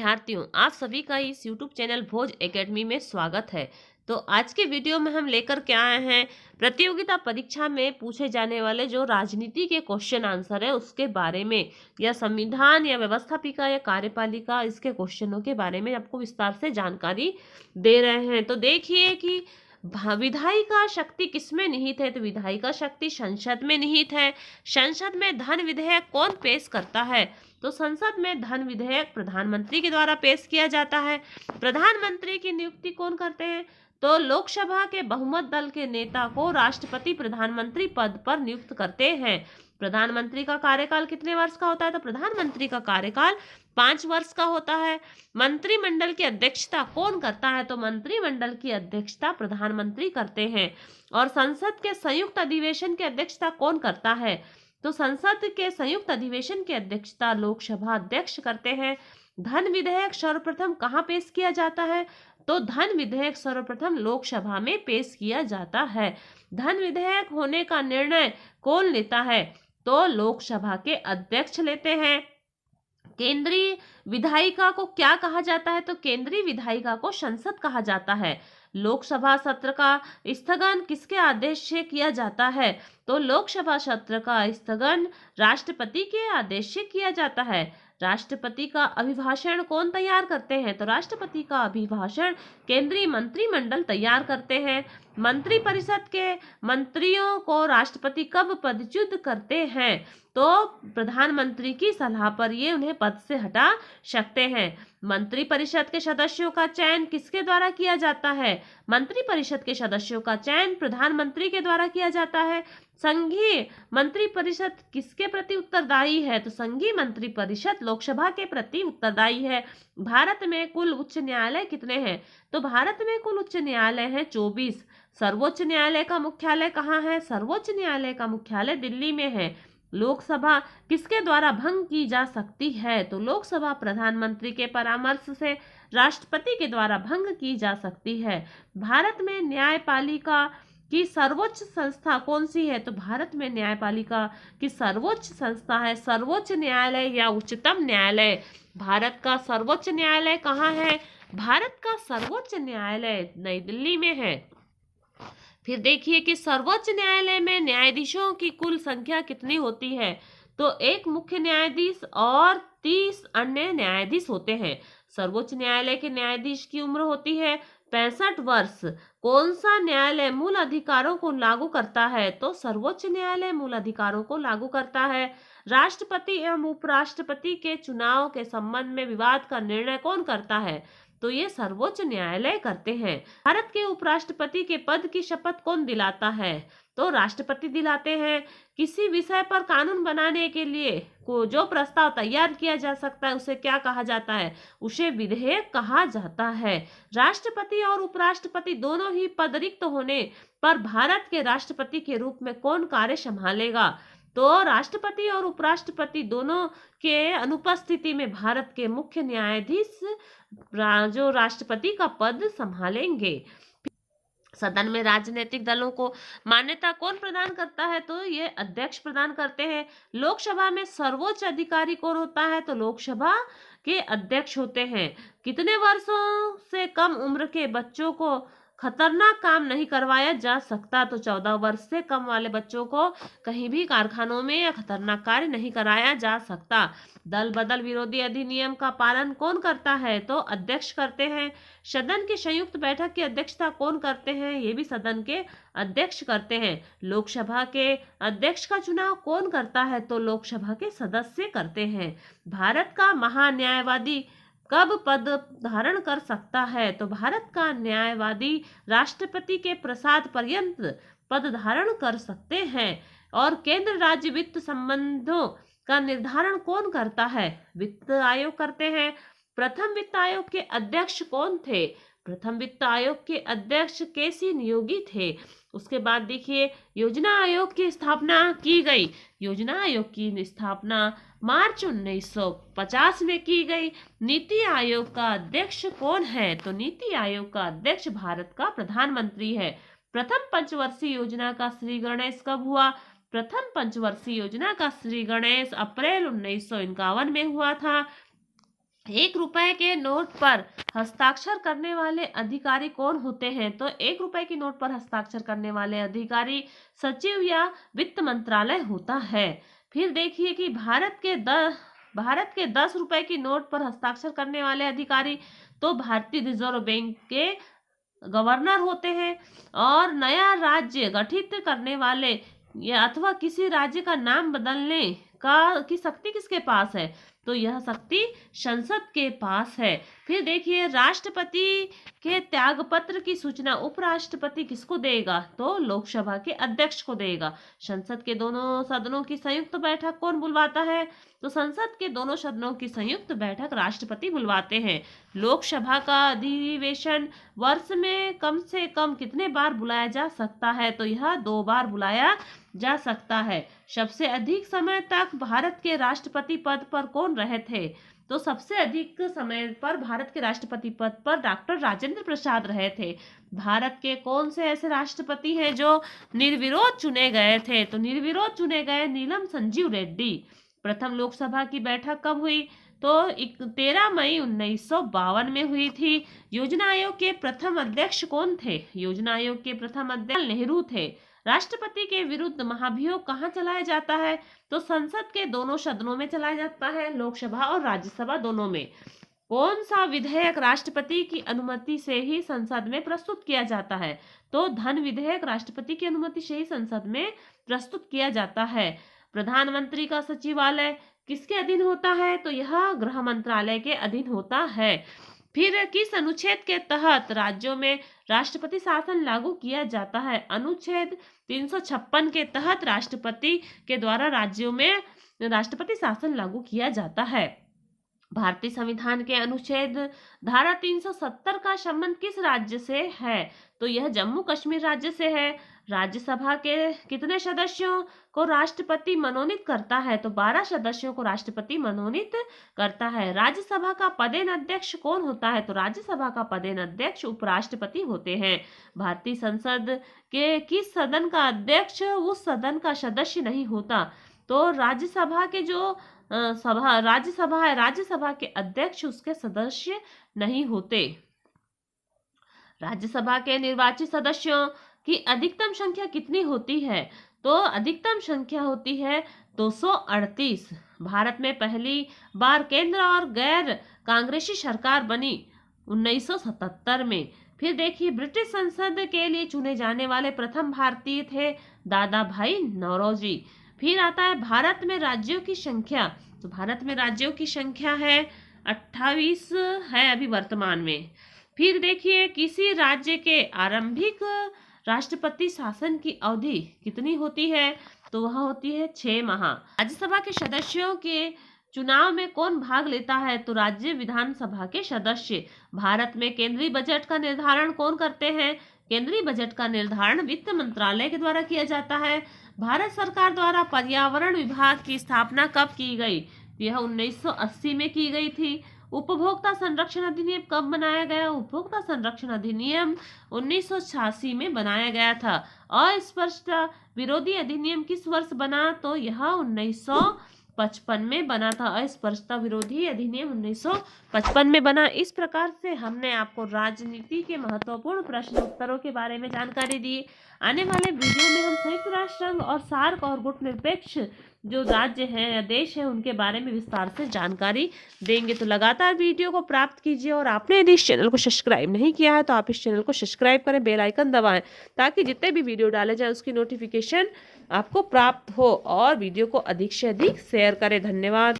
विद्यार्थियों, आप सभी का इस YouTube चैनल भोज एकेडमी में स्वागत है। तो आज के वीडियो में हम लेकर के आए हैं प्रतियोगिता परीक्षा में पूछे जाने वाले जो राजनीति के क्वेश्चन आंसर है उसके बारे में, या संविधान या व्यवस्थापिका या कार्यपालिका इसके क्वेश्चनों के बारे में आपको विस्तार से जानकारी दे रहे हैं। तो देखिए कि विधायिका शक्ति किसमें निहित है। तो विधायिका शक्ति संसद में निहित है। संसद में धन विधेयक कौन पेश करता है। तो संसद में धन विधेयक प्रधानमंत्री के द्वारा पेश किया जाता है। प्रधानमंत्री की नियुक्ति कौन करते हैं। तो लोकसभा के बहुमत दल के नेता को राष्ट्रपति प्रधानमंत्री पद पर नियुक्त करते हैं। प्रधानमंत्री का कार्यकाल कितने वर्ष का होता है। तो प्रधानमंत्री का कार्यकाल 5 वर्ष का होता है। मंत्रिमंडल की अध्यक्षता कौन करता है। तो मंत्रिमंडल की अध्यक्षता प्रधानमंत्री करते हैं। और संसद के संयुक्त अधिवेशन की अध्यक्षता कौन करता है। तो संसद के संयुक्त अधिवेशन की अध्यक्षता लोकसभा अध्यक्ष करते हैं। धन विधेयक सर्वप्रथम कहाँ पेश किया जाता है। तो धन विधेयक सर्वप्रथम लोकसभा में पेश किया जाता है। धन विधेयक होने का निर्णय कौन लेता है। तो लोकसभा के अध्यक्ष लेते हैं। केंद्रीय विधायिका को क्या कहा जाता है। तो केंद्रीय विधायिका को संसद कहा जाता है। लोकसभा सत्र का स्थगन किसके आदेश से किया जाता है। तो लोकसभा सत्र का स्थगन राष्ट्रपति के आदेश से किया जाता है। राष्ट्रपति का अभिभाषण कौन तैयार करते हैं। तो राष्ट्रपति का अभिभाषण केंद्रीय मंत्रिमंडल तैयार करते हैं। मंत्रिपरिषद के मंत्रियों को राष्ट्रपति कब पदच्युत करते हैं। तो प्रधानमंत्री की सलाह पर ये उन्हें पद से हटा सकते हैं। मंत्रिपरिषद के सदस्यों का चयन किसके द्वारा किया जाता है। मंत्रिपरिषद के सदस्यों का चयन प्रधानमंत्री के द्वारा किया जाता है। संघीय मंत्रिपरिषद किसके प्रति उत्तरदायी है। तो संघीय मंत्रिपरिषद लोकसभा के प्रति उत्तरदायी है। भारत में कुल उच्च न्यायालय कितने हैं। तो भारत में कुल उच्च न्यायालय हैं 24। सर्वोच्च न्यायालय का मुख्यालय कहाँ है। सर्वोच्च न्यायालय का मुख्यालय दिल्ली में है। लोकसभा किसके द्वारा भंग की जा सकती है। तो लोकसभा प्रधानमंत्री के परामर्श से राष्ट्रपति के द्वारा भंग की जा सकती है। भारत में न्यायपालिका की सर्वोच्च संस्था कौन सी है। तो भारत में न्यायपालिका की सर्वोच्च संस्था है सर्वोच्च न्यायालय या उच्चतम न्यायालय। भारत का सर्वोच्च न्यायालय कहाँ है। भारत का सर्वोच्च न्यायालय नई दिल्ली में है। फिर देखिए कि सर्वोच्च न्यायालय में न्यायाधीशों की कुल संख्या कितनी होती है। तो एक मुख्य न्यायाधीश और 30 अन्य न्यायाधीश होते हैं। सर्वोच्च न्यायालय के न्यायाधीश की उम्र होती है 65 वर्ष। कौन सा न्यायालय मूल अधिकारों को लागू करता है। तो सर्वोच्च न्यायालय मूल अधिकारों को लागू करता है। राष्ट्रपति एवं उपराष्ट्रपति के चुनाव के संबंध में विवाद का निर्णय कौन करता है। तो ये सर्वोच्च न्यायालय करते हैं। भारत के उपराष्ट्रपति के पद की शपथ कौन दिलाता है। तो राष्ट्रपति दिलाते हैं। किसी विषय पर कानून बनाने के लिए को जो प्रस्ताव तैयार किया जा सकता है उसे क्या कहा जाता है। उसे विधेयक कहा जाता है। राष्ट्रपति और उपराष्ट्रपति दोनों ही पद रिक्त होने पर भारत के राष्ट्रपति के रूप में कौन कार्य संभालेगा। तो राष्ट्रपति और उपराष्ट्रपति दोनों के अनुपस्थिति में भारत के मुख्य न्यायाधीश जो राष्ट्रपति का पद संभालेंगे। सदन में राजनीतिक दलों को मान्यता कौन प्रदान करता है। तो ये अध्यक्ष प्रदान करते हैं। लोकसभा में सर्वोच्च अधिकारी कौन होता है। तो लोकसभा के अध्यक्ष होते हैं। कितने वर्षों से कम उम्र के बच्चों को खतरनाक काम नहीं करवाया जा सकता। तो 14 वर्ष से कम वाले बच्चों को कहीं भी कारखानों में या खतरनाक कार्य नहीं कराया जा सकता। दल बदल विरोधी अधिनियम का पालन कौन करता है। तो अध्यक्ष करते हैं। सदन की संयुक्त बैठक की अध्यक्षता कौन करते हैं। ये भी सदन के अध्यक्ष करते हैं। लोकसभा के अध्यक्ष का चुनाव कौन करता है। तो लोकसभा के सदस्य करते हैं। भारत का महान्यायवादी कब पद धारण कर सकता है। तो भारत का न्यायवादी राष्ट्रपति के प्रसाद पर्यंत पद धारण कर सकते हैं। और केंद्र राज्य वित्त संबंधों का निर्धारण कौन करता है। वित्त आयोग करते हैं। प्रथम वित्त आयोग के अध्यक्ष कौन थे। प्रथम वित्त आयोग के अध्यक्ष केसी नियोगी थे। उसके बाद देखिए योजना आयोग की स्थापना की गई। योजना आयोग की स्थापना मार्च 1950 में की गई। नीति आयोग का अध्यक्ष कौन है। तो नीति आयोग का अध्यक्ष भारत का प्रधानमंत्री है। प्रथम पंचवर्षीय योजना का श्री गणेश कब हुआ। प्रथम पंचवर्षीय योजना का श्री गणेश अप्रैल 1951 में हुआ था। ₹1 के नोट पर हस्ताक्षर करने वाले अधिकारी कौन होते हैं? तो ₹1 के नोट पर हस्ताक्षर करने वाले अधिकारी सचिव या वित्त मंत्रालय होता है। फिर देखिए कि भारत के ₹10 की नोट पर हस्ताक्षर करने वाले अधिकारी तो भारतीय रिजर्व बैंक के गवर्नर होते हैं। और नया राज्य गठित करने वाले या अथवा किसी राज्य का नाम बदलने की शक्ति किसके पास है? तो यह शक्ति संसद के पास है। फिर देखिए, राष्ट्रपति के त्यागपत्र की सूचना उपराष्ट्रपति किसको देगा? तो लोकसभा के अध्यक्ष को देगा। संसद के दोनों सदनों की संयुक्त बैठक कौन बुलवाता है? तो संसद के दोनों सदनों की संयुक्त बैठक राष्ट्रपति बुलवाते हैं। लोकसभा का अधिवेशन वर्ष में कम से कम कितने बार बुलाया जा सकता है? तो यह 2 बार बुलाया जा सकता है। सबसे अधिक समय तक भारत के राष्ट्रपति पद पर कौन रहे थे? तो सबसे अधिक समय पर भारत के राष्ट्रपति पद पर डॉक्टर राजेंद्र प्रसाद रहे थे। भारत के कौन से ऐसे राष्ट्रपति हैं जो निर्विरोध चुने गए थे? तो निर्विरोध चुने गए नीलम संजीव रेड्डी। प्रथम लोकसभा की बैठक कब हुई? तो 13 मई 1952 में हुई थी। योजना आयोग के प्रथम अध्यक्ष कौन थे? योजना आयोग के प्रथम अध्यक्ष नेहरू थे। राष्ट्रपति के विरुद्ध महाभियोग कहाँ चलाया जाता है? तो संसद के दोनों सदनों में चलाया जाता है, लोकसभा और राज्यसभा दोनों में। कौन सा विधेयक राष्ट्रपति की अनुमति से ही संसद में प्रस्तुत किया जाता है? तो धन विधेयक राष्ट्रपति की अनुमति से ही संसद में प्रस्तुत किया जाता है। प्रधानमंत्री का सचिवालय किसके अधीन होता है? तो यह गृह मंत्रालय के अधीन होता है। फिर किस अनुच्छेद के तहत राज्यों में राष्ट्रपति शासन लागू किया जाता है? अनुच्छेद 356 के तहत राष्ट्रपति के द्वारा राज्यों में राष्ट्रपति शासन लागू किया जाता है। भारतीय संविधान के अनुच्छेद धारा 370 का संबंध किस राज्य से है? तो यह जम्मू कश्मीर राज्य से है। राज्यसभा के कितने सदस्यों को राष्ट्रपति मनोनीत करता है? तो 12 सदस्यों को राष्ट्रपति मनोनीत करता है। राज्यसभा का पदेन अध्यक्ष कौन होता है? तो राज्यसभा का पदेन अध्यक्ष उपराष्ट्रपति होते हैं। भारतीय संसद के किस सदन का अध्यक्ष उस सदन का सदस्य नहीं होता? तो राज्यसभा के जो राज्यसभा है, राज्यसभा के अध्यक्ष उसके सदस्य नहीं होते। राज्यसभा के निर्वाचित सदस्यों की अधिकतम संख्या कितनी होती है? तो अधिकतम संख्या होती है 238। भारत में पहली बार केंद्र और गैर कांग्रेसी सरकार बनी 1977 में। फिर देखिए, ब्रिटिश संसद के लिए चुने जाने वाले प्रथम भारतीय थे दादा भाई नौरोजी। फिर आता है भारत में राज्यों की संख्या। तो भारत में राज्यों की संख्या है 28 है अभी वर्तमान में। फिर देखिए, किसी राज्य के आरंभिक राष्ट्रपति शासन की अवधि कितनी होती है? तो वह होती है 6 माह। राज्यसभा के सदस्यों के चुनाव में कौन भाग लेता है? तो राज्य विधानसभा के सदस्य। भारत में केंद्रीय बजट का निर्धारण कौन करते हैं? केंद्रीय बजट का निर्धारण वित्त मंत्रालय के द्वारा किया जाता है। भारत सरकार द्वारा पर्यावरण विभाग की स्थापना कब की गई? यह 1980 में की गई थी। उपभोक्ता संरक्षण अधिनियम कब बनाया गया? उपभोक्ता संरक्षण अधिनियम 1986 में बनाया गया था। अस्पष्टता विरोधी अधिनियम किस वर्ष बना? तो यह 1955 में बना था। अस्पष्टता विरोधी अधिनियम 1955 में बना। इस प्रकार से हमने आपको राजनीति के महत्वपूर्ण प्रश्न उत्तरों के बारे में जानकारी दी। आने वाले वीडियो में हम संयुक्त राष्ट्र संघ और सार्क और गुटनिरपेक्ष जो राज्य हैं या देश हैं उनके बारे में विस्तार से जानकारी देंगे। तो लगातार वीडियो को प्राप्त कीजिए और आपने यदि इस चैनल को सब्सक्राइब नहीं किया है तो आप इस चैनल को सब्सक्राइब करें, बेल आइकन दबाएं ताकि जितने भी वीडियो डाले जाए उसकी नोटिफिकेशन आपको प्राप्त हो। और वीडियो को अधिक से अधिक शेयर करें। धन्यवाद।